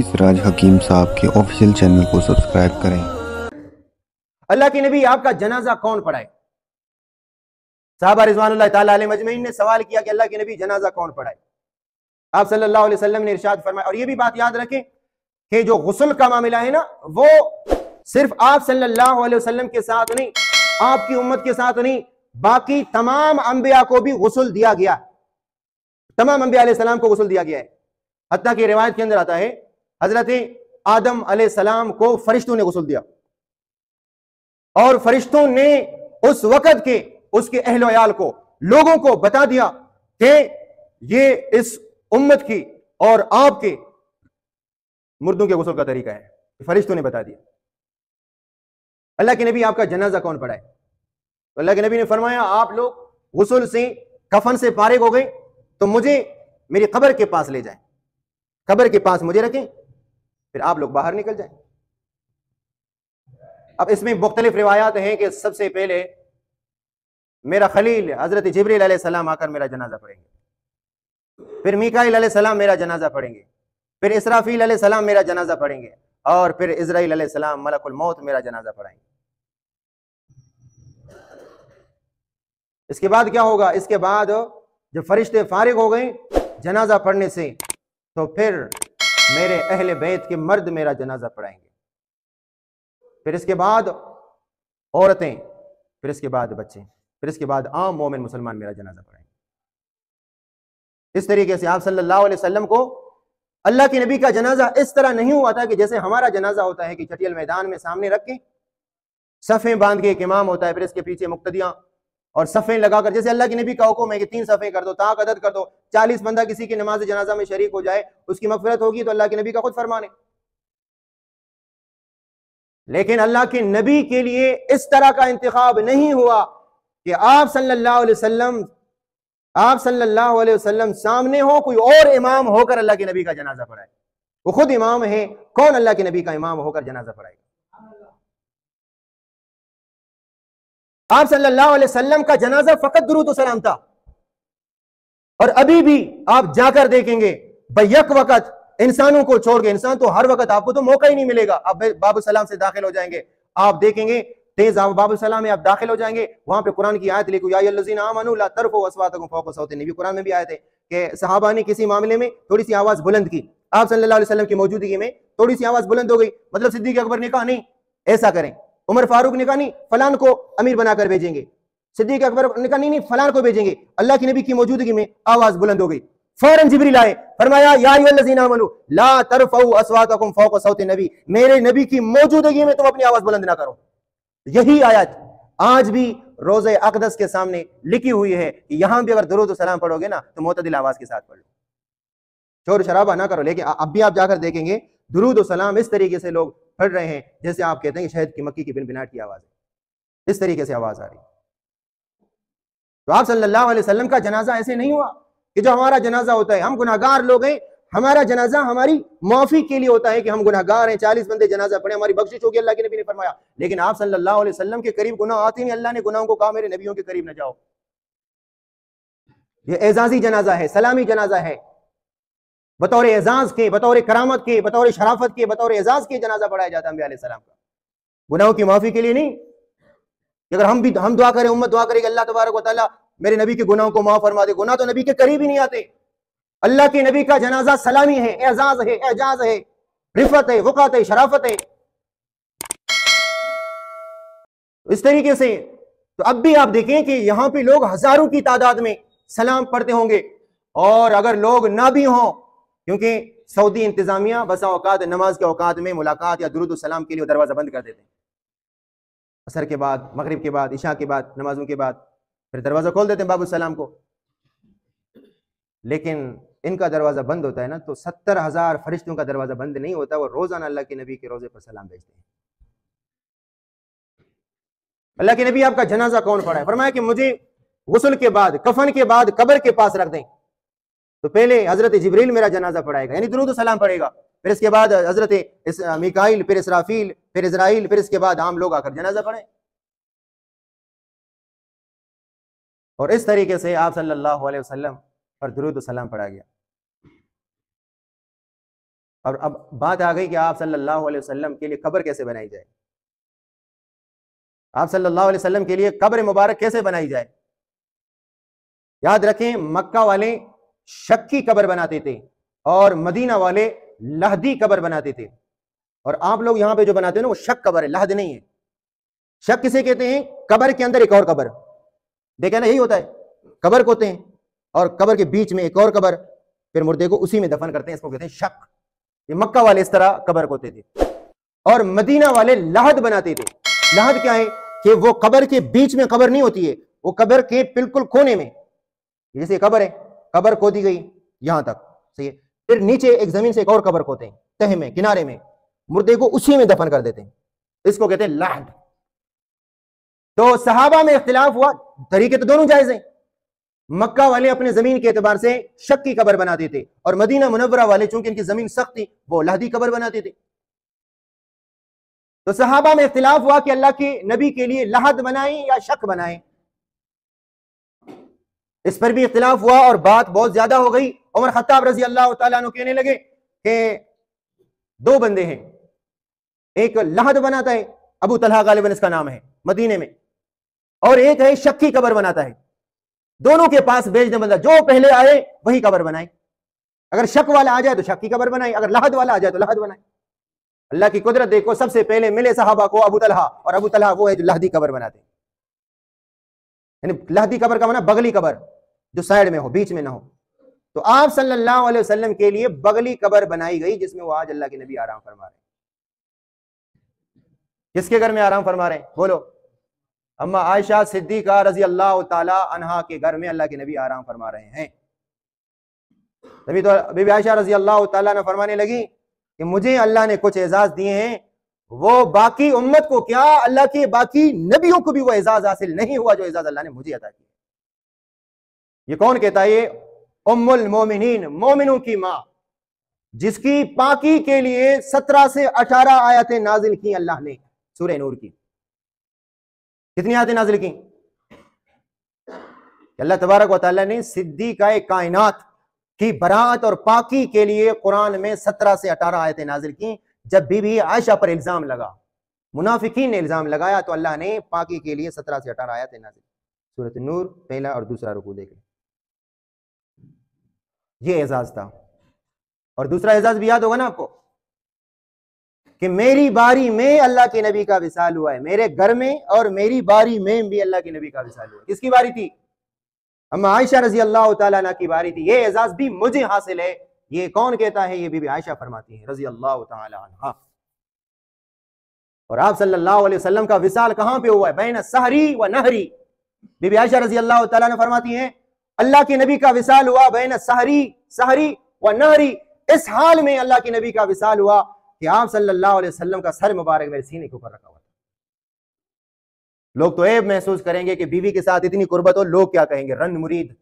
सिराज हकीम साहब के official channel को सब्सक्राइब करें। अल्लाह के नबी आपका जनाजा कौन पढ़ाए? साहबा रिज़वानुल्लाह ताला अलैहिम अजमईन ने सवाल किया कि अल्लाह के नबी जनाजा कौन पढ़ाए? आप सल्लल्लाहु अलैहि वसल्लम ने इरशाद फरमाया, और ये भी बात याद रखें कि जो गुस्ल का मामला है ना, वो सिर्फ आप सल्लल्लाहु अलैहि वसल्लम के साथ नहीं, आपकी उम्मत के साथ नहीं, बाकी तमाम अंबिया को भी गुस्ल दिया गया। तमाम अंबिया अलैहिस्सलाम को गुस्ल दिया गया है। हत्ता की रिवायत के अंदर आता है हजरत आदम अलैहिस्सलाम को फरिश्तों ने गुस्ल दिया, और फरिश्तों ने उस वक़्त के उसके अहल वयाल को, लोगों को बता दिया कि ये इस उम्मत की और आपके मुर्दों के गुस्ल का तरीका है। फरिश्तों ने बता दिया। अल्लाह के नबी आपका जनाजा कौन पढ़ाए? तो अल्लाह के नबी ने फरमाया, आप लोग गुस्ल से, कफन से फारिग हो गए तो मुझे मेरी कब्र के पास ले जाएं, कब्र के पास मुझे रखें, फिर आप लोग बाहर निकल जाएं। अब इसमें मुख्तलिफ रिवायात हैं कि सबसे पहले मेरा खलील हजरत जिब्रील अलैहिस्सलाम आकर मेरा जनाजा पढ़ेंगे, फिर मीकाईल अलैहिस्सलाम मेरा जनाजा पढ़ेंगे, फिर इसराफील अलैहिस्सलाम मेरा जनाजा पढ़ेंगे, और फिर इज़राइल अलैहिस्सलाम मलकुल मौत मेरा जनाजा पढ़ाएंगे। इसके बाद क्या होगा? इसके बाद जब फरिश्ते फारिग हो गए जनाजा पढ़ने से, तो फिर मेरे अहले बैत के मर्द मेरा जनाजा पढ़ाएंगे, फिर इसके बाद औरतें, फिर इसके बाद बच्चे, फिर इसके बाद आम मोमिन मुसलमान मेरा जनाजा पढ़ाएंगे। इस तरीके से आप सल्लल्लाहु अलैहि वसल्लम को अल्लाह के नबी का जनाजा इस तरह नहीं हुआ था कि जैसे हमारा जनाजा होता है कि चटियल मैदान में सामने रख के सफ़ें बांध के एक इमाम होता है, फिर इसके पीछे मुक्तदियां और सफ़ें लगाकर, जैसे अल्लाह के नबी का हुक्म है कि 3 सफ़ें कर दो, ताक अदद कर दो, 40 बंदा किसी की नमाज जनाजा में शरीक हो जाए, उसकी मग़फ़िरत होगी, तो अल्लाह के नबी का खुद फरमान है। लेकिन अल्लाह के नबी के लिए इस तरह का इंतखाब नहीं हुआ कि आप सल्लल्लाहु अलैहि वसल्लम सामने हो, कोई और इमाम होकर अल्लाह के नबी का जनाजा पढ़ाए। वो खुद इमाम है, कौन अल्लाह के नबी का इमाम होकर जनाजा पढ़ाएगा? आप सल्लल्लाहु अलैहि वसल्लम का जनाजा फकत दुरूद व सलाम था, और अभी भी आप जाकर देखेंगे बैक वक्त इंसानों को छोड़ के, इंसान तो हर वक्त, आपको तो मौका ही नहीं मिलेगा, आप बाबु सलाम से दाखिल हो जाएंगे, आप देखेंगे तेज आप बाबु सलाम में आप दाखिल हो जाएंगे, वहां पे कुरान की आयत लिखी, या अय्युहल्लज़ीना आमनू ला तरफ़ू अस्वातकुम फ़ौक़ सौति नबी। कुरान में भी आयत है कि सहाबा ने किसी मामले में थोड़ी सी आवाज बुलंद की, आप सल्लल्लाहु अलैहि वसल्लम की मौजूदगी में थोड़ी सी आवाज बुलंद हो गई, मतलब सिद्दीक़ अकबर ने कहा नहीं ऐसा करें, उमर फारूक ने कहा नहीं फलान को अमीर बनाकर भेजेंगे, सिद्दीक़ अकबर ने कहा नहीं फलान को भेजेंगे, अल्लाह के नबी की मौजूदगी में आवाज बुलंद हो गई। फौरन जिब्रील आए, फरमाया या अय्युहल्लज़ीना आमनू ला तरफ़ऊ अस्वातकुम फ़ौक़ सौति नबी, मेरे नबी की मौजूदगी में तुम अपनी आवाज बुलंद ना करो। यही आयत आज भी रोज़े अक़दस के सामने लिखी हुई है कि यहां भी अगर दुरूद सलाम पढ़ोगे ना तो मोतदिल आवाज के साथ पढ़ लो, शोर शराबा ना करो। लेकिन अब भी आप जाकर देखेंगे दुरूद सलाम इस तरीके से लोग पढ़ रहे हैं जैसे आप कहते हैं कि शहद की मक्खी की बिनबिनाट की आवाज है, इस तरीके से आवाज आ रही। तो आप सल्लल्लाहु अलैहि वसल्लम का जनाजा ऐसे नहीं हुआ कि जो हमारा जनाजा होता है, हम गुनाहगार लोग हैं, हमारा जनाजा हमारी माफी के लिए होता है कि हम गुनाहगार हैं, 40 बंदे जनाजा पढ़े, हमारी बख्शिश होगी, अल्लाह के नबी ने फरमाया। लेकिन आप सल्लल्लाहु अलैहि वसल्लम के करीब गुनाह आते नहीं, अल्लाह ने गुनाहों को कहा मेरे नबियों के करीब न जाओ। ये एजाजी जनाजा है, सलामी जनाजा है, बतौर एजाज के, बतौर करामत के, बतौर शराफत के, बतौर एजाज के जनाजा पढ़ाया जाता है अंबिया अलैहिस्सलाम का, गुनाहों की माफी के लिए नहीं। अगर हम दुआ करें, उम्मत दुआ करेगी अल्लाह तबारक व तआला मेरे नबी के गुनाहों को माफ फरमा दे, गुनाह तो नबी के करीब ही नहीं आते। अल्लाह के नबी का जनाजा सलामी है, एजाज है, एजाज है, रिफत है, वक़ात है, शराफत है। इस तरीके से तो अब भी आप देखें कि यहां पे लोग हजारों की तादाद में सलाम पढ़ते होंगे, और अगर लोग ना भी हों, क्योंकि सऊदी इंतजामिया बसा औकात नमाज के औकात में मुलाकात या दुरूद सलाम के लिए दरवाजा बंद कर देते हैं, असर के बाद, मगरिब के बाद, इशा के बाद, नमाजों के बाद फिर दरवाजा खोल देते हैं बाबू सलाम को। लेकिन इनका दरवाजा बंद होता है ना तो 70,000 फरिश्तों का दरवाजा बंद नहीं होता, वो रोजाना अल्लाह के नबी के रोजे पर सलाम भेजते हैं। अल्लाह के नबी आपका जनाजा कौन पढ़ा है? फरमाया कि मुझे गुस्ल के बाद, कफन के बाद कब्र के पास रख दें, तो पहले हजरत जिब्रील मेरा जनाजा पढ़ाएगा, यानी दुरूद सलाम पढ़ेगा, फिर इसके बाद हजरत मीकाईल, फिर इसराफील, फिर इज़राइल, फिर इसके बाद आम लोग आकर जनाजा पढ़े। और इस तरीके से आप सल्लल्लाहु अलैहि वसल्लम पर दुरूद सलाम पढ़ा गया। और अब बात आ गई कि आप सल्लल्लाहु अलैहि वसल्लम के लिए कब्र कैसे बनाई जाए। आप सल्लल्लाहु अलैहि वसल्लम के लिए कब्र मुबारक कैसे बनाई जाए। याद रखें, मक्का वाले शक की कब्र बनाते थे और मदीना वाले लहदी कब्र बनाते थे। और आप लोग यहां पे जो बनाते हैं ना वो शक कब्र है, लहद नहीं है। शक किसे कहते हैं? कब्र के अंदर एक और कब्र, देखा ना, यही होता है, कब्र को होते हैं और कब्र के बीच में एक और कब्र, फिर मुर्दे को उसी में दफन करते हैं, इसको कहते हैं शक। ये मक्का वाले इस तरह कब्र को होते थे और मदीना वाले लहद बनाते थे। लहद क्या है कि वो कब्र के बीच में कब्र नहीं होती है, वो कब्र के बिल्कुल कोने में, जैसे कब्र है, कब्र खोदी गई यहां तक, सही है, फिर नीचे एक जमीन से एक और कब्र खोदते हैं, तह में, किनारे में, मुर्दे को उसी में दफन कर देते हैं, इसको कहते हैं लहद। तो सहाबा में इख्तिलाफ हुआ, तरीके तो दोनों जायज हैं। मक्का वाले अपने जमीन के एतबार से शक की कब्र बनाते थे और मदीना मुनव्वरा वाले चूंकि इनकी जमीन सख्त थी वो लहदी कब्र बनाते थे। तो सहाबा में इख्तिलाफ हुआ कि अल्लाह के नबी के लिए लहद बनाएं या शक बनाएं, इस पर भी इख्तिलाफ हुआ और बात बहुत ज्यादा हो गई। उमर खत्ताब रजी अल्लाह तआला अन्हु कहने लगे कि दो बंदे हैं, एक लहद बनाता है, अबू तलहा गालिबन इसका नाम है मदीने में, और एक है शक की कब्र बनाता है। दोनों के पास भेज दे बंदा, जो पहले आए वही कब्र बनाए। अगर शक वाला आ जाए तो शक की कब्र बनाए, अगर लहद वाला आ जाए तो लहद बनाए। अल्लाह की कुदरत देखो, सबसे पहले मिले सहाबा को अबू तलहा, और अबू तलहा वो है जो लहदी कब्र बनाते हैं। यानी लहदी कब्र का माना बगली कब्र, जो साइड में हो, बीच में ना हो। तो आप सल्लल्लाहु अलैहि वसल्लम के लिए बगली कब्र बनाई गई, जिसमें वो आज अल्लाह के नबी आराम फरमा रहे हैं। किसके घर में आराम फरमा रहे हैं? बोलो। अम्मा आयशा सिद्दीका रजी अल्लाह ताला अन्हा के घर में अल्लाह के नबी आराम फरमा रहे हैं। तभी तो बीबी आयशा रजी अल्लाह ताला ने फरमाने लगी कि मुझे अल्लाह ने कुछ एजाज दिए हैं, वो बाकी उम्मत को क्या, अल्लाह के बाकी नबियों को भी वो एजाज हासिल नहीं हुआ जो एजाज अल्लाह ने मुझे अता किया। ये कौन कहता है? ये उम्मुल मोमिनीन, मोमिनों की मां, जिसकी पाकी के लिए 17 से 18 आयतें नाजिल की अल्लाह ने सूरह नूर की। कितनी आयतें नाजिल की? अल्लाह तबारक व तआला ने सिद्दीक़ा कायनात की बरात और पाकी के लिए कुरान में 17 से 18 आयतें नाजिल की। जब बीबी आयशा पर इल्जाम लगा, मुनाफिकीन ने इल्जाम लगाया, तो अल्लाह ने पाकी के लिए 17 से 18 आयतें नाजिल। सूरह नूर पहला और दूसरा रुकू देख लें, ये एजाज था। और दूसरा एजाज भी याद होगा ना आपको कि मेरी बारी में अल्लाह के नबी का विसाल हुआ है, मेरे घर में और मेरी बारी में भी अल्लाह के नबी का विसाल हुआ है। किसकी बारी थी? अम्मा आयशा रजी अल्लाह तआला अन्हा की बारी थी। ये एजाज भी मुझे हासिल है। ये कौन कहता है? ये बीबी आयशा फरमाती है रजी अल्लाह तआला अन्हा। और आप सल्लल्लाहु अलैहि वसल्लम का विसाल कहां पे हुआ है? बैन सहरी व नहरी। बीबी आयशा रजी अल्लाह तआला अन्हा फरमाती हैं अल्लाह के नबी का विसाल हुआ बैन सहरी व नहरी। इस हाल में अल्लाह के नबी का विसाल हुआ कि आप सल्लल्लाहु अलैहि वसल्लम का सर मुबारक मेरे सीने के ऊपर रखा हुआ था। लोग तो ऐब महसूस करेंगे कि बीवी के साथ इतनी कुर्बत हो, लोग क्या कहेंगे? रन मुरीद,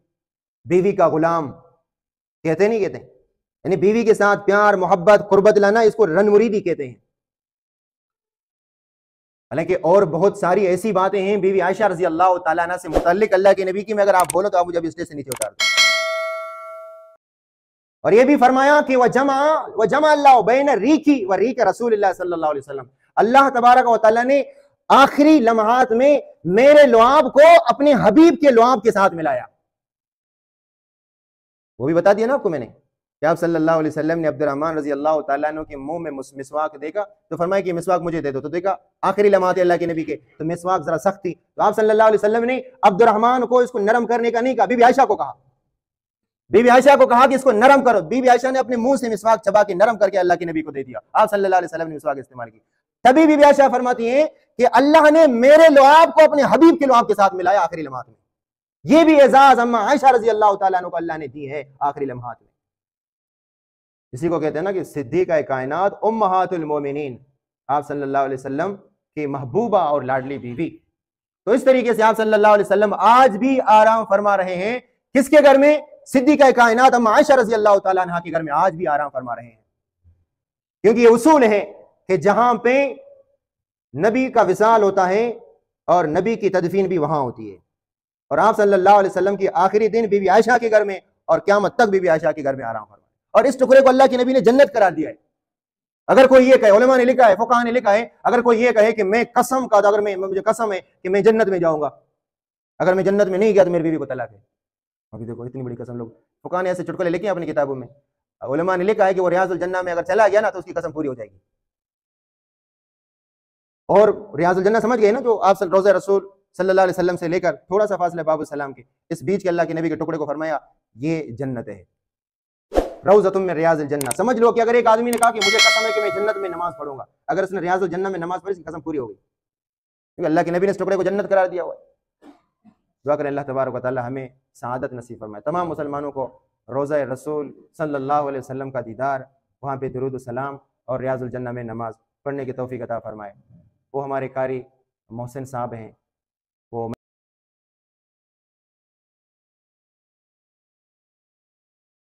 बीवी का गुलाम कहते नहीं कहते? यानी बीवी के साथ प्यार मोहब्बत कुर्बत लाना, इसको रन मुरीदी कहते हैं। हालांकि और बहुत सारी ऐसी बातें हैं बीवी आयशा रजी अल्लाह तआला अन्हा से मुतल्लिक अल्लाह के नबी की, में अगर आप बोलो तो आप मुझे स्टेज से नीचे उतार दो। और ये भी फरमाया कि वह जमा अल्लाह बैन रीकी व रीक रसूलुल्लाह सल्लल्लाहु अलैहि वसल्लम। अल्लाह तबारक व तआला ने आखिरी लम्हात में मेरे लुआब को अपने हबीब के लुआब के साथ मिलाया। वो भी बता दिया ना आपको मैंने कि आप सल्लल्लाहु अलैहि वसल्लम ने अब्दुर्रहमान रजी अल्लाह तआला अन्हु के मुंह में मिसवाक देखा तो फरमाया कि मिसवाक मुझे दे दो। तो देखा आखिरी लम्हात अल्लाह के नबी के, तो मिसवाक जरा सख्त थी, तो आप सल्लल्लाहु अलैहि वसल्लम ने अब्दुर्रहमान को इसको नरम करने का नहीं कहा, बीबी आयशा को कहा। बीबी आयशा को कहा कि इसको नरम करो। बीबी आयशा ने अपने मुंह से मिसवाक चबा के नरम करके अल्लाह के नबी को दे दिया। आप सल्लल्लाहु अलैहि वसल्लम ने मिसवाक इस्तेमाल की। तभी बीबी आयशा फरमाती हैं कि अल्लाह ने मेरे लुआब को अपने हबीब के लुआब के साथ मिलाया आखिरी लम्हात में। यह भी एजाज अम्मा आयशा रजी अल्लाह तआला अन्हा को अल्लाह ने दी है आखिरी लम्हात में। इसी को कहते हैं ना कि सिद्दीक़ा कायनात उम्महातुल मोमिनीन, आप सल्लल्लाहु अलैहि वसल्लम की महबूबा और लाडली बीवी। तो इस तरीके से आप सल्लल्लाहु अलैहि वसल्लम आज भी आराम फरमा रहे हैं। किसके घर में? सिद्दीक़ा कायनात अम्मा आयशा रजी अल्लाह तआला अन्हा के घर में आज भी आराम फरमा रहे हैं। क्योंकि ये उसूल है कि जहां पे नबी का विसाल होता है और नबी की तदफीन भी वहां होती है। और आप सल्लल्लाहु अलैहि वसल्लम की आखिरी दिन बीबी आयशा के घर में और क़यामत तक बीबी आयशा के घर में आराम फरमा। और इस टुकड़े को अल्लाह के नबी ने जन्नत करार दिया है। अगर कोई ये कहे, उलमा ने लिखा है, फुकाहा ने लिखा है, अगर कोई ये कहे कि मैं कसम का, अगर मुझे कसम है कि मैं जन्नत में जाऊंगा, अगर मैं जन्नत में नहीं गया तो मेरी बीवी को तलाक है। अभी देखो इतनी बड़ी कसम, लोग फुकाहा ने ऐसे चुटकुले लिखे अपनी किताबों में। उलमा ने लिखा है कि वो रियाजुल जन्ना में अगर चला गया ना तो उसकी कसम पूरी हो जाएगी। और रियाजुल जन्ना समझ गए ना, जो आप रोज़ा रसूल सल्लल्लाहु अलैहि वसल्लम से लेकर थोड़ा सा फासला बाबू सलाम के, इस बीच के अल्लाह के नबी के टुकड़े को फरमाया ये जन्नत है, रौज़तुम मिन रियाज़िल जन्नह। समझ लो कि अगर एक आदमी ने कहा कि मुझे कसम है कि मैं जन्नत में नमाज पढ़ूंगा, अगर उसने रियाज़ुल जन्नह में नमाज पढ़ी, इसकी कसम पूरी हो गई, क्योंकि अल्लाह के नबी ने इस टुकड़े को जन्नत करार दिया हुआ है। दुआ करें अल्लाह तबारक व तआला हमें सआदत नसीब फरमाए। तमाम मुसलमानों को रोज़ा रसूल सल्लल्लाहु अलैहि वसल्लम का दीदार, वहाँ पे दुरूद व सलाम और रियाज़ुल जन्नह में नमाज पढ़ने की तौफीक अता फरमाए। वो हमारे कारी मोहसिन साहब हैं,